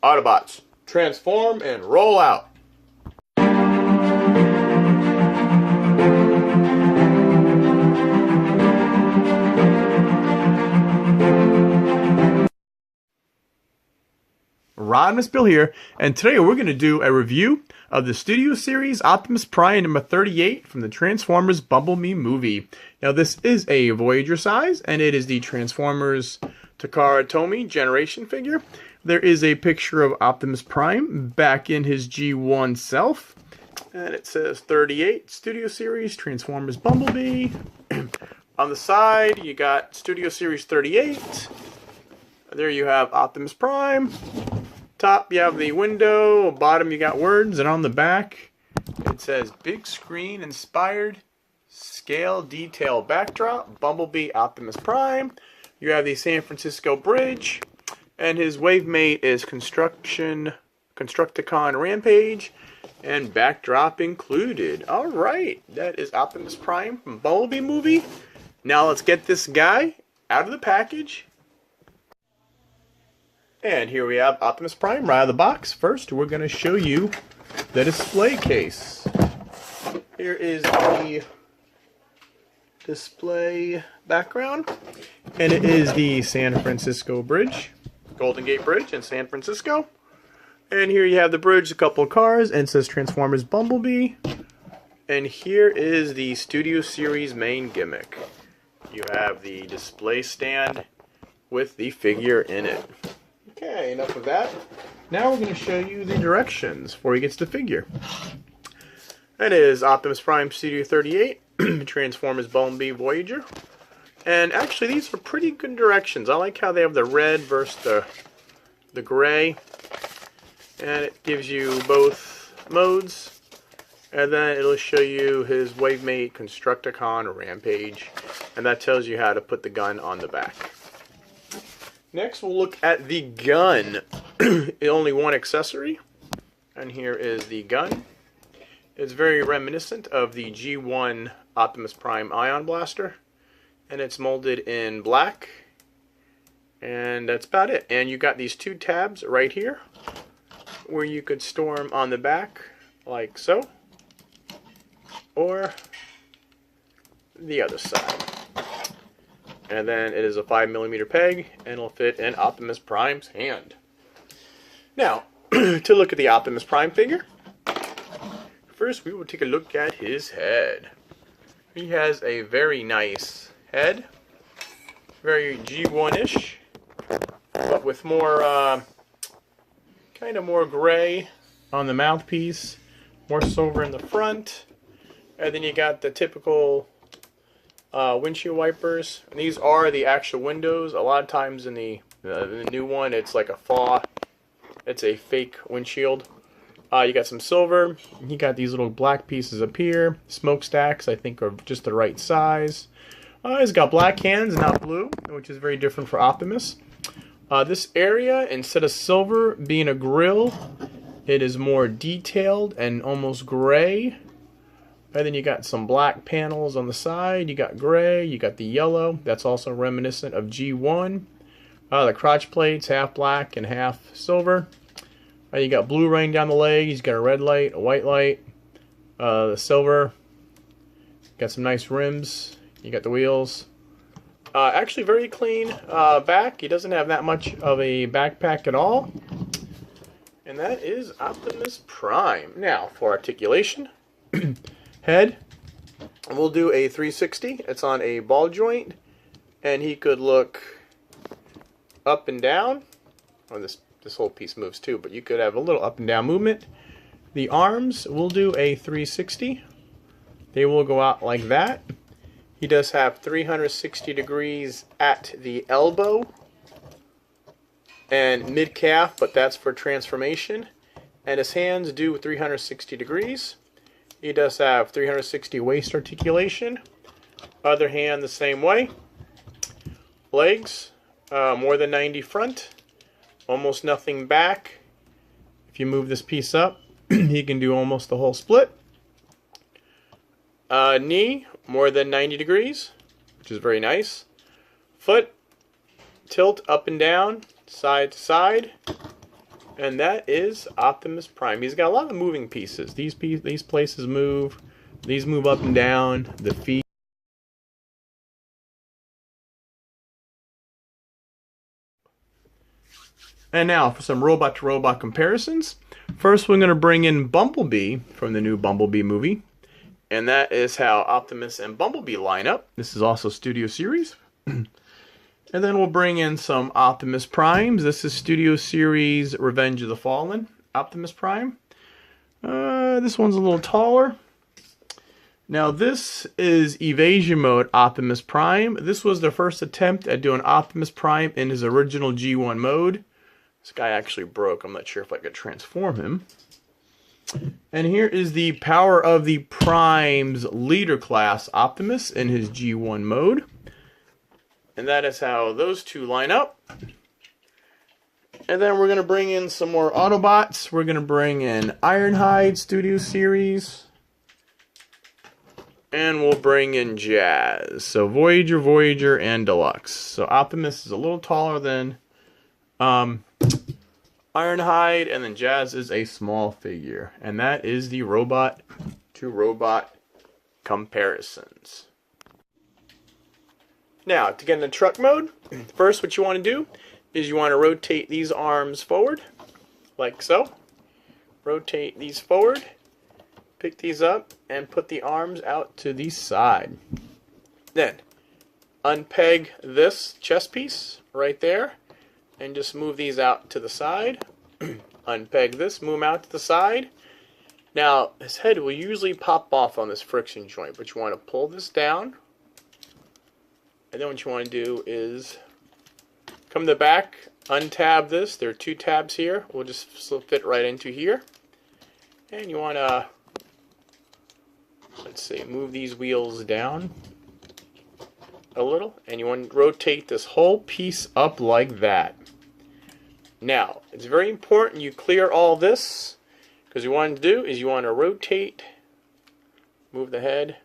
Autobots, transform and roll out. Rodimusbill here, and today we're going to do a review of the Studio Series Optimus Prime number 38 from the Transformers Bumblebee movie. Now this is a Voyager size, and it is the Transformers Takara Tomy generation figure. There is a picture of Optimus Prime back in his G1 self, and it says 38 Studio Series Transformers Bumblebee. On the side you got Studio Series 38. There you have Optimus Prime. Top you have the window, bottom you got words, and on the back it says big screen inspired scale detail backdrop Bumblebee Optimus Prime. You have the San Francisco Bridge, and his wave mate is Constructicon Rampage, and backdrop included. Alright, that is Optimus Prime from Bumblebee movie. Now let's get this guy out of the package. And here we have Optimus Prime right out of the box. First, we're going to show you the display case. Here is the display background. And it is the San Francisco Bridge, Golden Gate Bridge in San Francisco. And here you have the bridge, a couple of cars, and it says Transformers Bumblebee. And here is the Studio Series main gimmick. You have the display stand with the figure in it. Okay, enough of that. Now we're going to show you the directions before he gets the figure. That is Optimus Prime Studio 38, Transformers Bumblebee Voyager. And actually these are pretty good directions. I like how they have the red versus the gray. And it gives you both modes. And then it'll show you his wavemate Constructicon Rampage. And that tells you how to put the gun on the back. Next, we'll look at the gun. Only one accessory. And here is the gun. It's very reminiscent of the G1 Optimus Prime Ion Blaster. And it's molded in black. And that's about it. And you got these two tabs right here, where you could store them on the back, like so. Or the other side. And then it is a 5mm peg, and it'll fit in Optimus Prime's hand. Now, to look at the Optimus Prime figure, first we will take a look at his head. He has a very nice head, very G1-ish, but with more, kind of more gray on the mouthpiece, more silver in the front, and then you got the typical windshield wipers, and these are the actual windows. A lot of times in the new one, it's like a faux. It's a fake windshield. You got some silver. You got these little black pieces up here. Smokestacks, I think, are just the right size. He's got black hands, not blue, which is very different for Optimus. This area, instead of silver being a grill, it is more detailed and almost gray. And then you got some black panels on the side. You got gray. You got the yellow. That's also reminiscent of G1. The crotch plates, half black and half silver. You got blue running down the legs. You got a red light, a white light. The silver. Got some nice rims. You got the wheels. Actually very clean back. He doesn't have that much of a backpack at all. And that is Optimus Prime. Now, for articulation. Head, we'll do a 360. It's on a ball joint, and he could look up and down. Well, this whole piece moves too, but you could have a little up and down movement. The arms, we'll do a 360. They will go out like that. He does have 360 degrees at the elbow and mid-calf, but that's for transformation. And his hands do 360 degrees. He does have 360 waist articulation. Other hand the same way. Legs, more than 90 front. Almost nothing back. If you move this piece up, he can do almost the whole split. Knee, more than 90 degrees, which is very nice. Foot, tilt up and down, side to side. And that is Optimus Prime. He's got a lot of moving pieces. These places move. These move up and down. The feet. And now for some robot-to-robot comparisons. First, we're going to bring in Bumblebee from the new Bumblebee movie. And that is how Optimus and Bumblebee line up. This is also Studio Series. And then we'll bring in some Optimus Primes. This is Studio Series Revenge of the Fallen Optimus Prime. This one's a little taller. Now this is Evasion Mode Optimus Prime. This was the first attempt at doing Optimus Prime in his original G1 mode. This guy actually broke. I'm not sure if I could transform him. And here is the Power of the Primes Leader Class Optimus in his G1 mode. And that is how those two line up. And then we're going to bring in some more Autobots. We're going to bring in Ironhide Studio Series. And we'll bring in Jazz. So Voyager, and Deluxe. So Optimus is a little taller than Ironhide, and then Jazz is a small figure. And that is the robot-to-robot comparisons. Now, to get into truck mode, first what you want to do is you want to rotate these arms forward, like so. Rotate these forward, pick these up, and put the arms out to the side. Then, unpeg this chest piece right there, and just move these out to the side. Unpeg this, move them out to the side. Now, his head will usually pop off on this friction joint, but you want to pull this down. And then what you want to do is come to the back, untab this. There are two tabs here. We'll just fit right into here. And you want to, let's see, move these wheels down a little. And you want to rotate this whole piece up like that. Now, it's very important you clear all this, because what you want to do is you want to rotate, move the head.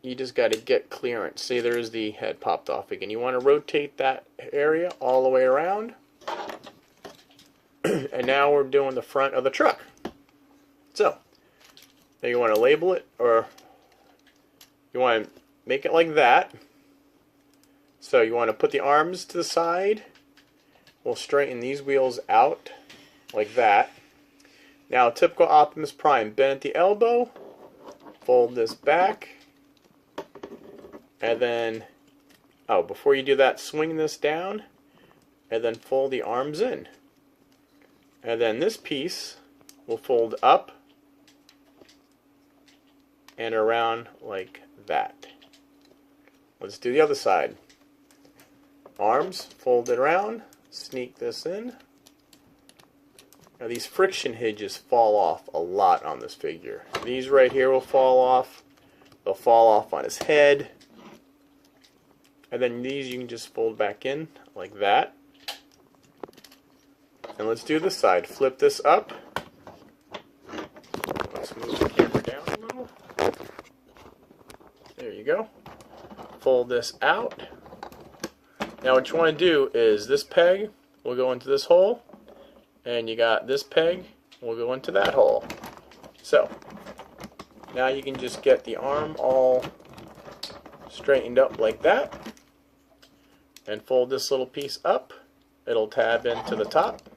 You just got to get clearance. See, there's the head popped off again. You want to rotate that area all the way around. And now we're doing the front of the truck. So, now you want to label it, or you want to make it like that. So you want to put the arms to the side. We'll straighten these wheels out like that. Now, typical Optimus Prime, bend at the elbow, fold this back, and then, oh, before you do that, swing this down, and then fold the arms in. And then this piece will fold up and around like that. Let's do the other side. Arms folded around, sneak this in. Now these friction hinges fall off a lot on this figure. These right here will fall off. They'll fall off on his head. And then these you can just fold back in like that. And let's do this side. Flip this up. Let's move the camera down a little. There you go. Fold this out. Now what you want to do is this peg will go into this hole. And you got this peg will go into that hole. So, now you can just get the arm all straightened up like that. And fold this little piece up. It'll tab into the top.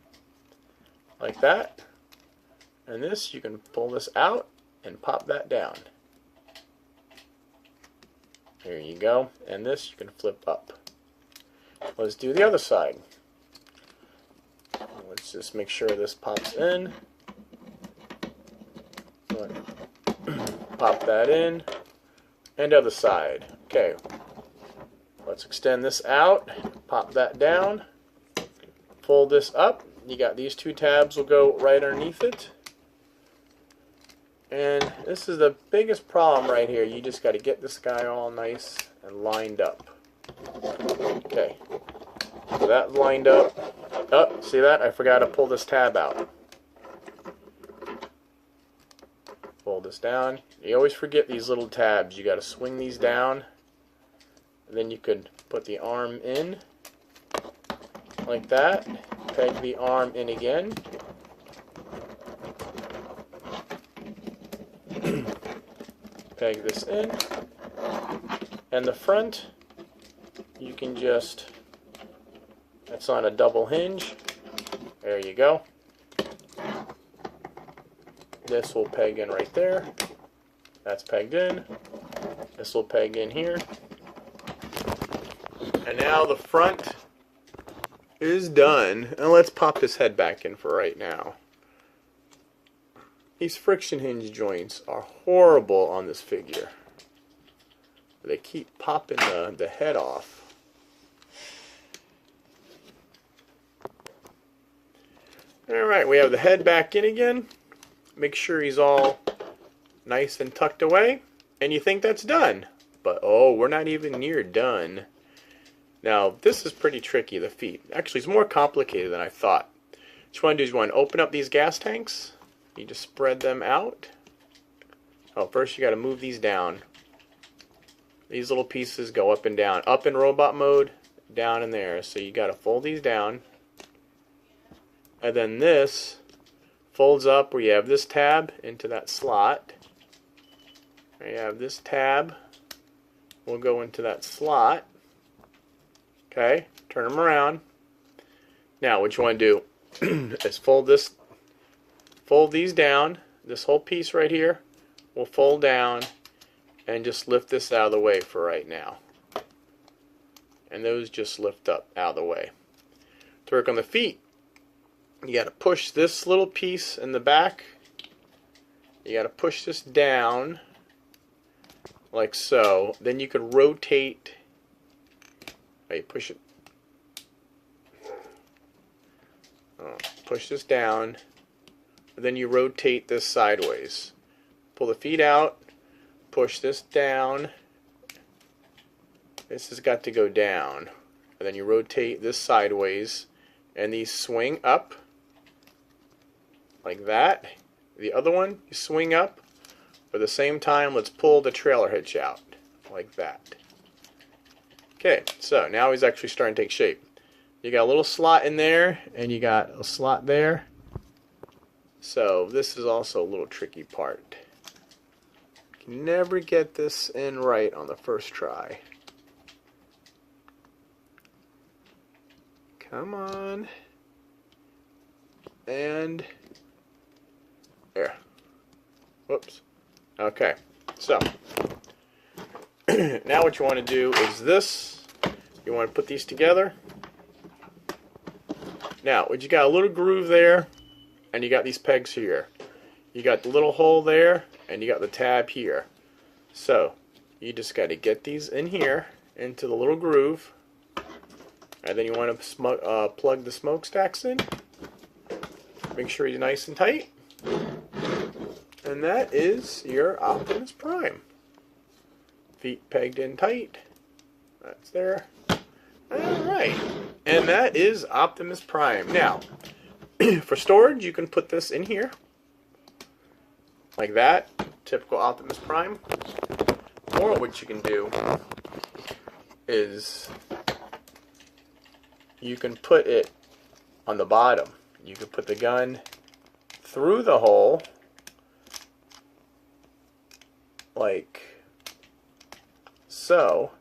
Like that. And this, you can pull this out and pop that down. There you go. And this, you can flip up. Let's do the other side. Let's just make sure this pops in. Pop that in. And other side. Okay. Let's extend this out. Pop that down. Fold this up. You got these two tabs will go right underneath it. And this is the biggest problem right here. You just got to get this guy all nice and lined up. Okay. So that's lined up. Oh, see that? I forgot to pull this tab out. Fold this down. You always forget these little tabs. You got to swing these down. And then you could put the arm in like that. peg the arm in again. Peg this in. And the front, you can just, that's on a double hinge. There you go. This will peg in right there. That's pegged in. This will peg in here. And now the front is done. And let's pop this head back in for right now. These friction hinge joints are horrible on this figure. They keep popping the head off. Alright, we have the head back in again. Make sure he's all nice and tucked away. And you think that's done. But oh, we're not even near done. Now, this is pretty tricky, the feet. Actually, it's more complicated than I thought. What you want to do is you want to open up these gas tanks. You just spread them out. Oh, first you got to move these down. These little pieces go up and down. Up in robot mode, down in there. So you got to fold these down. And then this folds up where you have this tab into that slot. There you have this tab. Will go into that slot. Okay, turn them around. Now what you want to do is fold these down. This whole piece right here will fold down and just lift this out of the way for right now. And those just lift up out of the way. To work on the feet, you got to push this little piece in the back. You got to push this down like so. Then you could rotate. Push it. Push this down. And then you rotate this sideways. Pull the feet out. Push this down. This has got to go down. And then you rotate this sideways. And these swing up. Like that. The other one, you swing up. But at the same time, let's pull the trailer hitch out. Like that. Okay, so now he's actually starting to take shape. You got a little slot in there, and you got a slot there. So this is also a little tricky part. You can never get this in right on the first try. Come on. And there. Whoops. Okay, so now what you want to do is this. You want to put these together. Now, you got a little groove there, and you got these pegs here. You got the little hole there, and you got the tab here. So, you just got to get these in here, into the little groove, and then you want to plug the smokestacks in. Make sure he's nice and tight. And that is your Optimus Prime. Feet pegged in tight. That's there. Alright. And that is Optimus Prime. Now, for storage, you can put this in here. Like that. Typical Optimus Prime. Or what you can do is you can put it on the bottom. You can put the gun through the hole. Like so,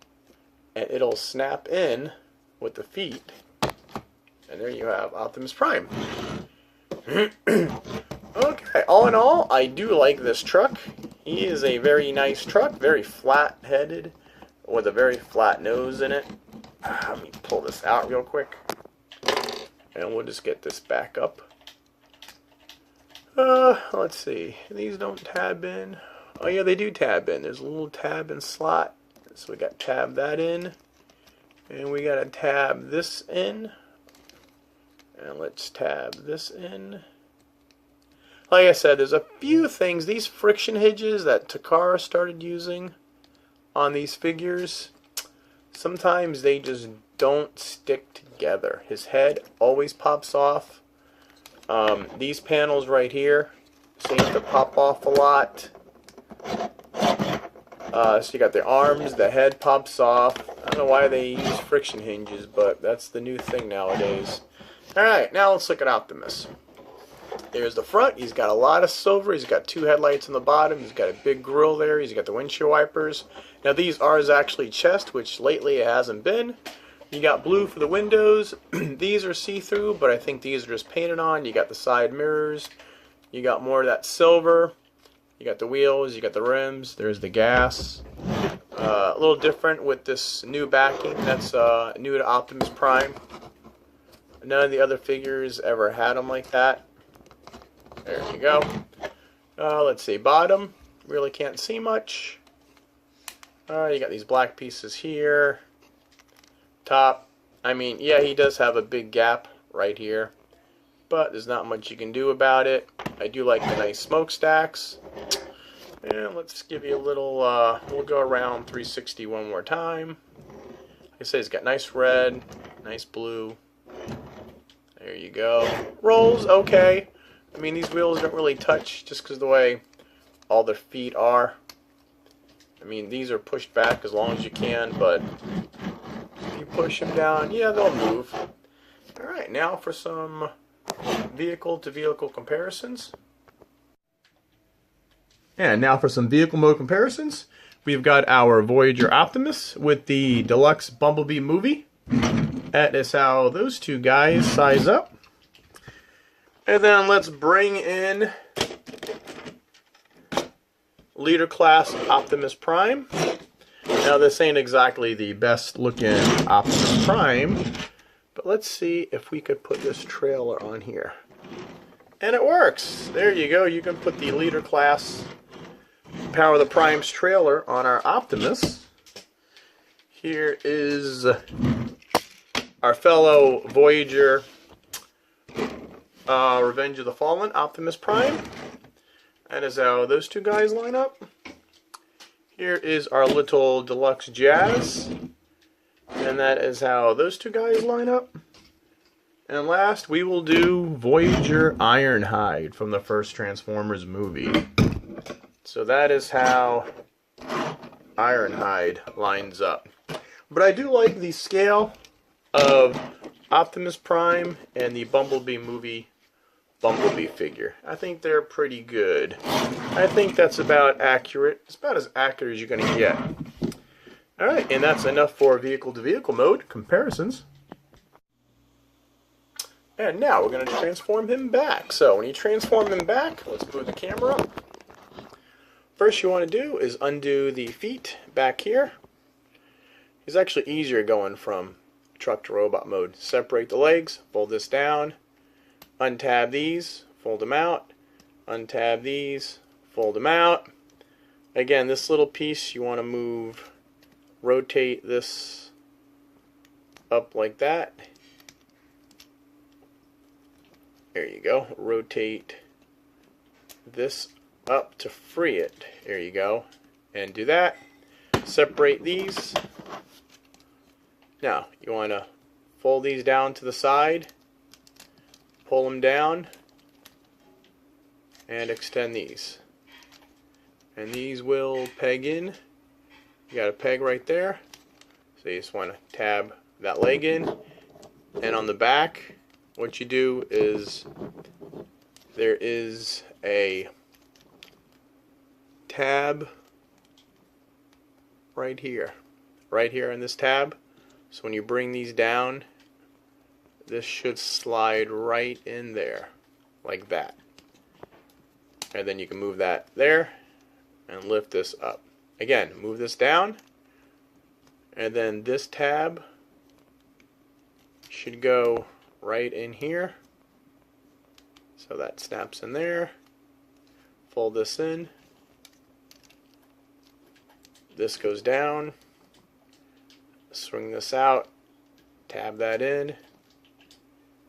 and it'll snap in with the feet, and there you have Optimus Prime. Okay, all in all, I do like this truck. He is a very nice truck, very flat-headed, with a very flat nose in it. Let me pull this out real quick, and we'll just get this back up. Let's see, these don't tab in. Oh yeah, they do tab in. There's a little tab and slot. So we got tab that in. And we got to tab this in. And let's tab this in. Like I said, there's a few things. These friction hinges that Takara started using on these figures, sometimes they just don't stick together. His head always pops off. These panels right here seem to pop off a lot. So you got the arms, the head pops off. I don't know why they use friction hinges, but that's the new thing nowadays. Alright, now let's look at Optimus. There's the front. He's got a lot of silver. He's got 2 headlights on the bottom. He's got a big grill there. He's got the windshield wipers. Now these are actually chest, which lately it hasn't been. You got blue for the windows. These are see-through, but I think these are just painted on. You got the side mirrors. You got more of that silver. You got the wheels. You got the rims. There's the gas. A little different with this new backing. That's new to Optimus Prime. None of the other figures ever had them like that. There you go. Let's see. Bottom. Really can't see much. You got these black pieces here. Top. I mean, yeah, he does have a big gap right here, but there's not much you can do about it. I do like the nice smokestacks. And let's give you a little, we'll go around 360 one more time. Like I say, it's got nice red, nice blue. There you go. Rolls, okay. I mean, these wheels don't really touch just because of the way all their feet are. I mean, these are pushed back as long as you can, but if you push them down, yeah, they'll move. Alright, now for some vehicle-to-vehicle comparisons. And now for some vehicle mode comparisons. We've got our Voyager Optimus with the Deluxe Bumblebee movie. That is how those two guys size up. And then let's bring in Leader Class Optimus Prime. Now this ain't exactly the best looking Optimus Prime, but let's see if we could put this trailer on here. And it works! There you go, you can put the Leader Class Power of the Primes trailer on our Optimus. Here is our fellow Voyager Revenge of the Fallen Optimus Prime. That is how those two guys line up. Here is our little Deluxe Jazz. And that is how those two guys line up. And last, we will do Voyager Ironhide from the first Transformers movie. So that is how Ironhide lines up. But I do like the scale of Optimus Prime and the Bumblebee movie Bumblebee figure. I think they're pretty good. I think that's about accurate. It's about as accurate as you're going to get. Alright, and that's enough for vehicle-to-vehicle mode comparisons. And now we're going to transform him back. So when you transform him back, let's move the camera up. First you want to do is undo the feet back here. It's actually easier going from truck to robot mode. Separate the legs, fold this down, untab these, fold them out, untab these, fold them out. Again, this little piece you want to move, rotate this up like that. There you go. Rotate this up to free it. There you go. And do that. Separate these. Now, you want to fold these down to the side, pull them down, and extend these. And these will peg in. You got a peg right there. So you just want to tab that leg in. And on the back, what you do is there is a tab right here in this tab. So when you bring these down, this should slide right in there like that. And then you can move that there and lift this up. Again, move this down, and then this tab should go right in here. So that snaps in there. Fold this in. This goes down. Swing this out. Tab that in.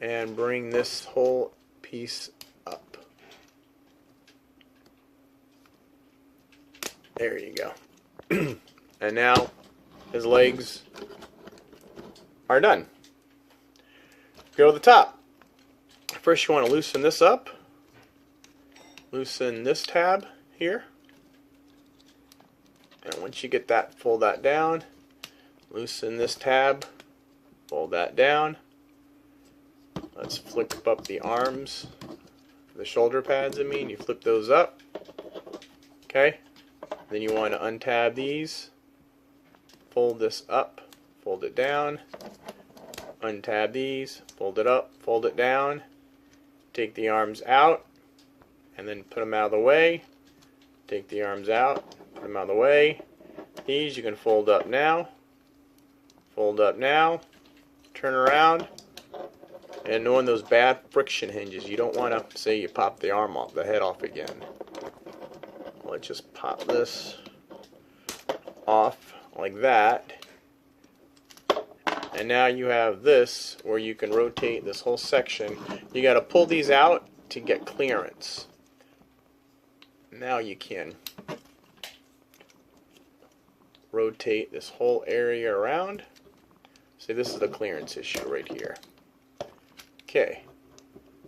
And bring this whole piece up. There you go. And now his legs are done. Go to the top. First you want to loosen this up. Loosen this tab here. And once you get that, fold that down. Loosen this tab. Fold that down. Let's flip up the arms, the shoulder pads, you flip those up. Okay, then you want to untab these, fold this up, fold it down, untab these, fold it up, fold it down, take the arms out, and then put them out of the way. Take the arms out, put them out of the way. These you can fold up now, turn around, and knowing those bad friction hinges, you don't want to say you pop the arm off, the head off again. Let's just pop this off like that. And now you have this where you can rotate this whole section. You got to pull these out to get clearance. Now you can rotate this whole area around. See, this is the clearance issue right here. Okay,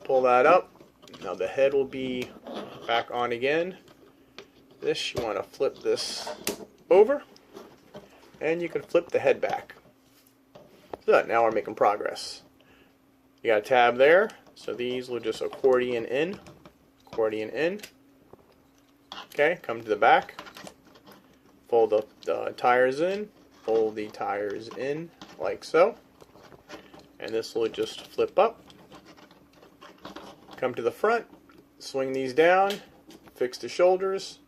pull that up. Now the head will be back on again. This, you want to flip this over, and you can flip the head back. So now we're making progress. You got a tab there, so these will just accordion in, accordion in. Okay, come to the back, fold up the tires in, fold the tires in like so, and this will just flip up. Come to the front, swing these down, fix the shoulders,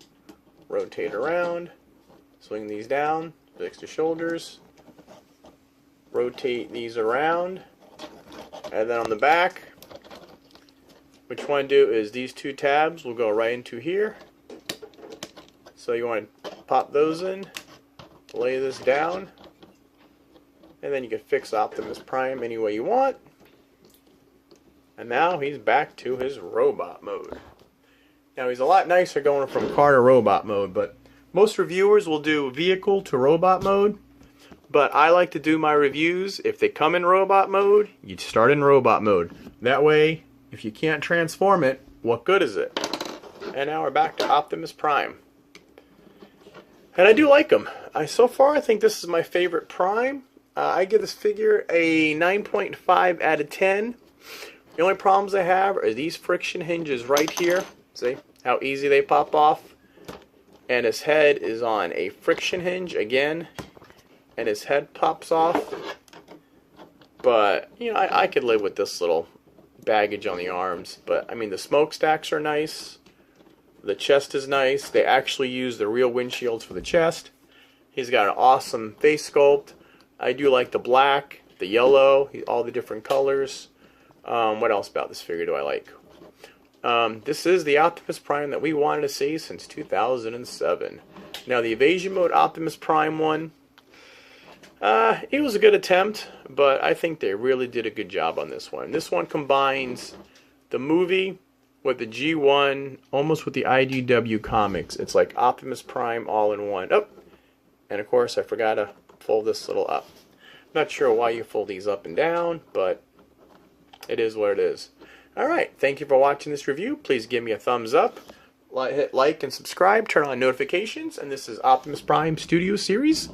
rotate around, swing these down, fix the shoulders, rotate these around, and then on the back, what you want to do is these two tabs will go right into here. So you want to pop those in, lay this down, and then you can fix Optimus Prime any way you want. And now he's back to his robot mode. Now he's a lot nicer going from car to robot mode, but most reviewers will do vehicle to robot mode. But I like to do my reviews, if they come in robot mode, you start in robot mode. That way, if you can't transform it, what good is it? And now we're back to Optimus Prime. And I do like him. So far, I think this is my favorite Prime. I give this figure a 9.5 out of 10. The only problems I have are these friction hinges right here. See how easy they pop off? And his head is on a friction hinge again. And his head pops off. But, you know, I could live with this little baggage on the arms. But, I mean, the smokestacks are nice. The chest is nice. They actually use the real windshields for the chest. He's got an awesome face sculpt. I do like the black, the yellow, all the different colors. What else about this figure do I like? This is the Optimus Prime that we wanted to see since 2007. Now, the Evasion Mode Optimus Prime one, it was a good attempt, but I think they really did a good job on this one. This one combines the movie with the G1, almost with the IDW comics. It's like Optimus Prime all in one. Oh, and of course, I forgot to fold this little up. Not sure why you fold these up and down, but it is what it is. Alright, thank you for watching this review. Please give me a thumbs up. Hit like and subscribe. Turn on notifications. And this is Optimus Prime Studio Series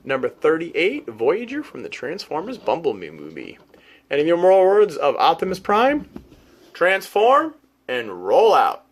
number 38, Voyager from the Transformers Bumblebee movie. And in your moral words of Optimus Prime, transform and roll out.